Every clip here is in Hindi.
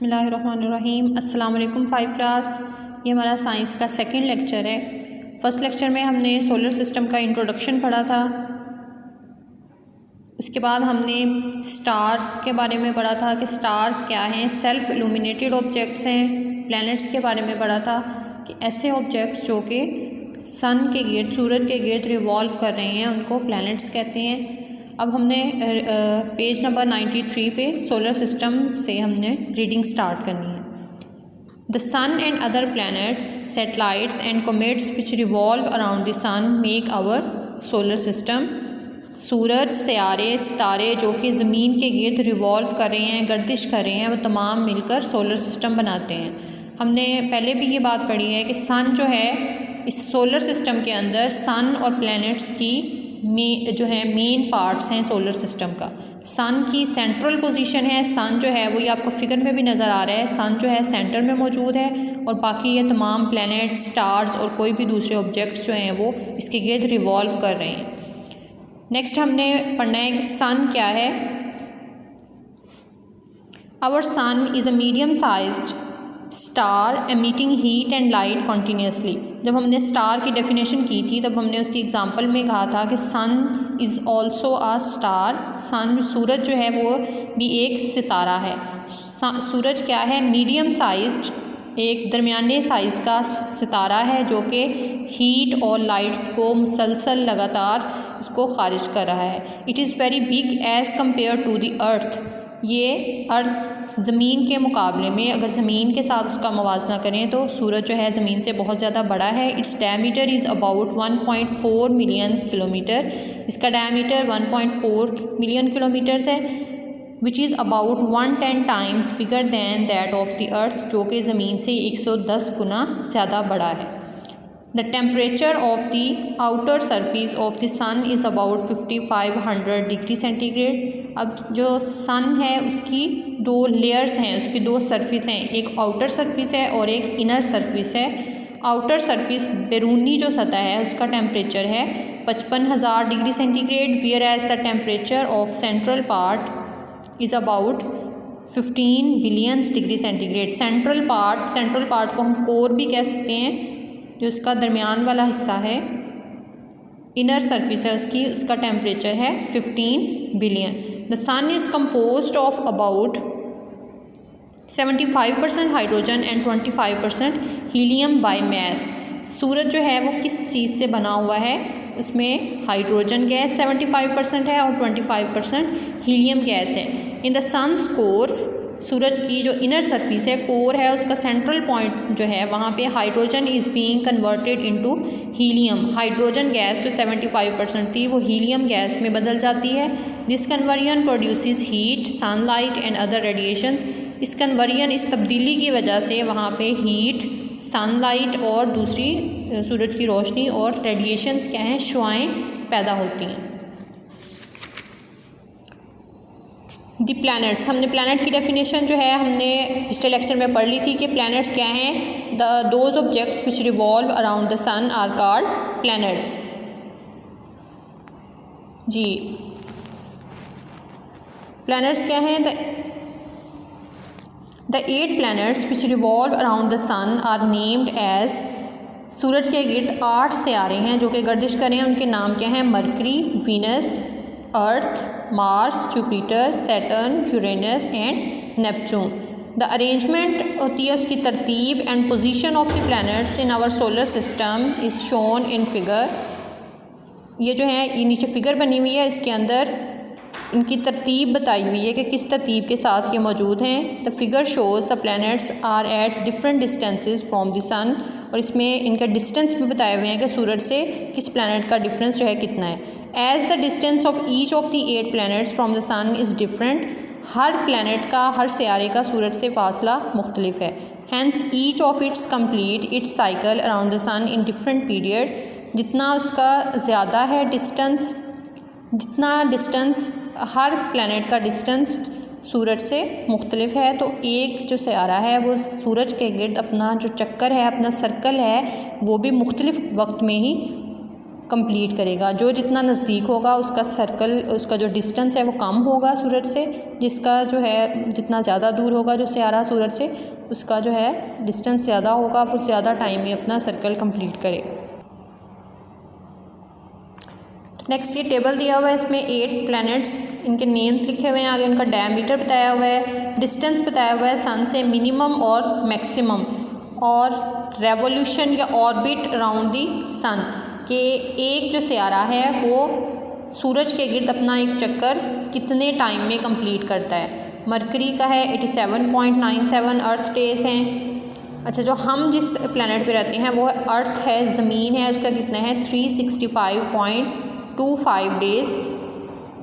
बिस्मिल्लाहिर्रहमानिर्रहीम। अस्सलाम वालेकुम 5 क्लास। ये हमारा साइंस का सेकंड लेक्चर है। फ़र्स्ट लेक्चर में हमने सोलर सिस्टम का इंट्रोडक्शन पढ़ा था। उसके बाद हमने स्टार्स के बारे में पढ़ा था कि स्टार्स क्या हैं, सेल्फ इल्यूमिनेटेड ऑब्जेक्ट्स हैं। प्लैनेट्स के बारे में पढ़ा था कि ऐसे ऑब्जेक्ट्स जो कि सन के गिर्द, सूरज के गिर्द रिवॉल्व कर रहे हैं, उनको प्लैनेट्स कहते हैं। अब हमने पेज नंबर 93 पे सोलर सिस्टम से हमने रीडिंग स्टार्ट करनी है। The sun and other planets, satellites and comets which revolve around the sun make our solar system. सूरज, सियारे, सितारे जो कि ज़मीन के गिर्द रिवॉल्व कर रहे हैं, गर्दिश कर रहे हैं, वो तमाम मिलकर सोलर सिस्टम बनाते हैं। हमने पहले भी ये बात पढ़ी है कि सन जो है, इस सोलर सिस्टम के अंदर सन और प्लैनेट्स की मेन पार्ट्स हैं सोलर सिस्टम का। सन की सेंट्रल पोजीशन है। सन जो है वो ये आपको फिगर में भी नज़र आ रहा है, सन जो है सेंटर में मौजूद है और बाकी ये तमाम प्लैनेट्स, स्टार्स और कोई भी दूसरे ऑब्जेक्ट्स जो हैं वो इसके गिर्द रिवॉल्व कर रहे हैं। नेक्स्ट हमने पढ़ना है कि सन क्या है। Our sun is a medium sized star emitting heat and light continuously. जब हमने स्टार की डेफिनेशन की थी तब हमने उसकी एग्जांपल में कहा था कि सन इज़ ऑल्सो अ स्टार। सन, सूरज जो है वो भी एक सितारा है। सूरज क्या है? मीडियम साइज्ड, एक दरमियाने साइज़ का सितारा है जो कि हीट और लाइट को मुसलसल लगातार उसको खारिज कर रहा है। It is very big as compare to the earth. ये अर्थ ज़मीन के मुकाबले में, अगर ज़मीन के साथ उसका मुवाजना करें तो सूरज जो है ज़मीन से बहुत ज़्यादा बड़ा है। Its diameter is about 1.4 million kilometre. इसका डायमीटर 1.4 मिलियन किलोमीटर्स है। Which is about 110 times bigger than that of the earth, जो कि ज़मीन से 110 गुना ज़्यादा बड़ा है। The temperature of the outer surface of the sun is about 5500 degree centigrade. अब जो सन है उसकी दो लेयर्स हैं, उसकी दो सरफेस हैं, एक आउटर सरफेस है और एक इनर सरफेस है। आउटर सरफेस बैरूनी जो सतह है उसका टेम्परेचर है 55,000 degree centigrade, whereas the temperature of central part is about 15 billion degree centigrade. Central part को हम कोर भी कह सकते हैं, जो उसका दरमियान वाला हिस्सा है, इनर सरफेस है उसकी, उसका टेम्परेचर है 15 billion. The sun is composed of about 75% hydrogen and 25% helium by mass. सूरज जो है वो किस चीज़ से बना हुआ है? उसमें हाइड्रोजन गैस 75% है और 25% हीलियम गैस है। इन द सन्स कोर, सूरज की जो इनर सरफेस है, कोर है, उसका सेंट्रल पॉइंट जो है वहाँ पे hydrogen is being converted into helium. Hydrogen gas जो 75% थी वो हीलियम गैस में बदल जाती है। This conversion produces heat, sunlight and other radiations. इस कन्वर्जन, इस तब्दीली की वजह से वहाँ पे हीट, सनलाइट और दूसरी सूरज की रोशनी और रेडिएशंस क्या हैं, शुआएँ पैदा होती हैं। दी प्लैनेट्स, हमने प्लैनेट की डेफिनेशन जो है हमने पिछले लेक्चर में पढ़ ली थी कि प्लैनेट्स क्या हैं। Those objects which revolve around the sun are called planets. जी, प्लैनेट्स क्या हैं? The 8 planets which revolve around the sun are named as. सूरज के गिर्द 8 सियारे हैं जो कि गर्दिश करें, उनके नाम क्या हैं? Mercury, Venus, Earth, Mars, Jupiter, Saturn, Uranus and Neptune. The arrangement होती है उसकी तरतीब and position of the planets in our solar system is shown in figure. ये जो है ये नीचे फिगर बनी हुई है, इसके अंदर इनकी तरतीब बताई हुई है कि किस तरतीब के साथ ये मौजूद हैं। The figure shows the planets are at different distances from the sun, और इसमें इनका डिस्टेंस भी बताए हुए हैं कि सूरज से किस प्लैनेट का डिफरेंस जो है कितना है। As the distance of each of the 8 planets from the sun is different. हर प्लैनेट का, हर सियारे का सूरज से फासला मुख्तलिफ है। Hence each of its complete its cycle around the sun in different period. जितना उसका ज़्यादा है डिस्टेंस, जितना डिस्टेंस हर प्लैनेट का डिस्टेंस सूरज से मुख्तलिफ है, तो एक जो सियारा है वो सूरज के गिर्द अपना जो चक्कर है, अपना सर्कल है, वो भी मुख्तलिफ वक्त में ही कंप्लीट करेगा। जो जितना नज़दीक होगा उसका सर्कल, उसका जो डिस्टेंस है वो कम होगा सूरज से, जिसका जो है जितना ज़्यादा दूर होगा जो सियारा सूरज से, उसका जो है डिस्टेंस ज़्यादा होगा, वो ज़्यादा टाइम में अपना सर्कल कंप्लीट करेगा। नेक्स्ट ये टेबल दिया हुआ है, इसमें 8 प्लैनेट्स, इनके नेम्स लिखे हुए हैं, आगे उनका डायमीटर बताया हुआ है, डिस्टेंस बताया हुआ है सन से मिनिमम और मैक्सिमम, और रेवोल्यूशन या ऑर्बिट अराउंड दी सन, कि एक जो सियारा है वो सूरज के गिर्द अपना एक चक्कर कितने टाइम में कंप्लीट करता है। मरकरी का है 87.97 अर्थ डेज हैं। अच्छा, जो हम जिस प्लैनेट पे रहते हैं वो अर्थ है, ज़मीन है, उसका कितना है 365.25 डेज़।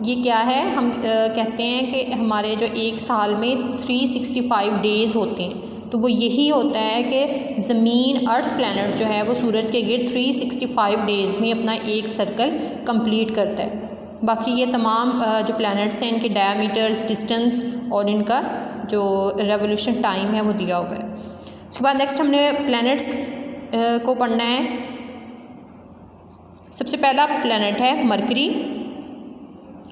ये क्या है, हम कहते हैं कि हमारे जो एक साल में 365 डेज़ होते हैं, तो वो यही होता है कि ज़मीन अर्थ प्लैनेट जो है वो सूरज के गिर्द 365 डेज़ में अपना एक सर्कल कंप्लीट करता है। बाकी ये तमाम जो प्लैनेट्स हैं इनके डायमीटर्स, डिस्टेंस और इनका जो रेवोल्यूशन टाइम है वो दिया हुआ है। उसके बाद नेक्स्ट हमने प्लैनेट्स को पढ़ना है। सबसे पहला प्लैनेट है mercury.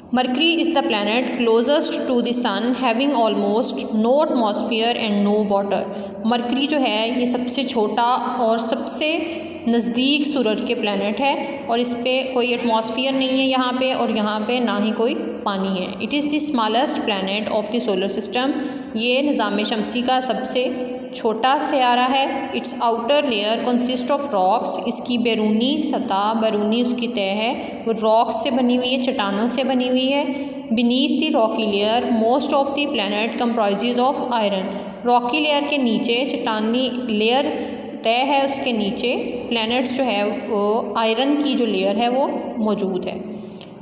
Mercury is the planet closest to the sun, having almost no atmosphere and no water. Mercury जो है ये सबसे छोटा और सबसे नज़दीक सूरज के प्लैनेट है, और इस पर कोई एटमॉस्फेयर नहीं है यहाँ पे, और यहाँ पे ना ही कोई पानी है। It is the smallest planet of the solar system. ये निज़ाम शमसी का सबसे छोटा सियारा है। It's outer layer consist of rocks. इसकी बैरूनी सतह, बैरूनी उसकी तह है वो रॉक्स से बनी हुई है, चट्टानों से बनी हुई है। Beneath the Rocky layer most of the planet comprises of iron. Rocky layer के नीचे, चट्टानी लेयर तय है उसके नीचे प्लैनेट्स जो है वो आयरन की जो लेयर है वो मौजूद है।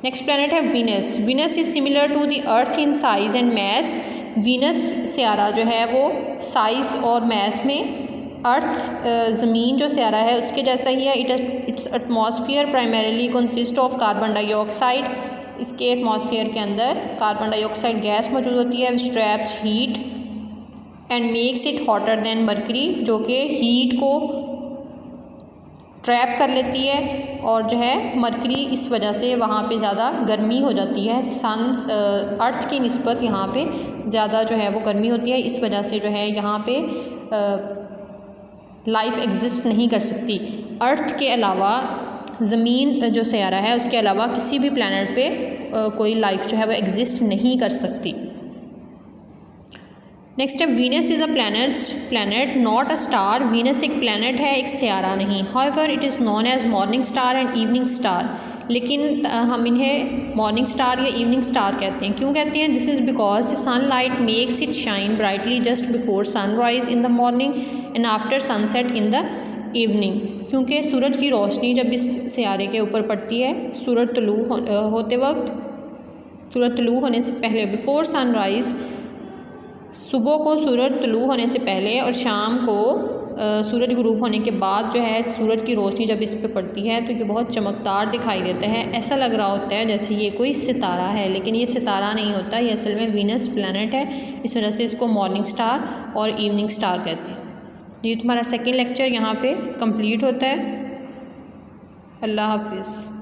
नेक्स्ट प्लैनेट है Venus. Venus is similar to the earth in size and mass. Venus सियारा जो है वो साइज़ और मैस में अर्थ ज़मीन जो सियारा है उसके जैसा ही है। Its atmosphere primarily consist of carbon dioxide. इसके एटमॉस्फेयर के अंदर कार्बन डाइऑक्साइड गैस मौजूद होती है, which traps heat and makes it hotter than Mercury, जो कि हीट को ट्रैप कर लेती है, और जो है मरकरी इस वजह से वहाँ पे ज़्यादा गर्मी हो जाती है। सन अर्थ की निस्बत यहाँ पे ज़्यादा जो है वो गर्मी होती है, इस वजह से जो है यहाँ पे लाइफ एग्जिस्ट नहीं कर सकती। अर्थ के अलावा ज़मीन जो सियारा है उसके अलावा किसी भी प्लैनेट पे कोई लाइफ जो है वो एग्जिस्ट नहीं कर सकती। नेक्स्ट है Venus is a planet not a star. Venus एक प्लैनेट है, एक सियारा नहीं। However it is known as morning star and evening star. लेकिन हम इन्हें मॉर्निंग स्टार या इवनिंग स्टार कहते हैं। क्यों कहते हैं? This is because the sunlight makes it shine brightly just before sunrise in the morning and after sunset in the evening. क्योंकि सूरज की रोशनी जब इस सियारे के ऊपर पड़ती है सूरज तुलू होते वक्त, सूरज तुलू होने से पहले, बिफोर सनराइज़, सुबह को सूरज तुलू होने से पहले और शाम को सूरज गुरूब होने के बाद जो है सूरज की रोशनी जब इस पे पड़ती है तो ये बहुत चमकदार दिखाई देता है। ऐसा लग रहा होता है जैसे ये कोई सितारा है, लेकिन ये सितारा नहीं होता, ये असल में वीनस प्लैनेट है। इस वजह से इसको मॉर्निंग स्टार और इवनिंग स्टार कहते हैं। ये तुम्हारा सेकेंड लेक्चर यहाँ पे कंप्लीट होता है। अल्लाह हाफिज़।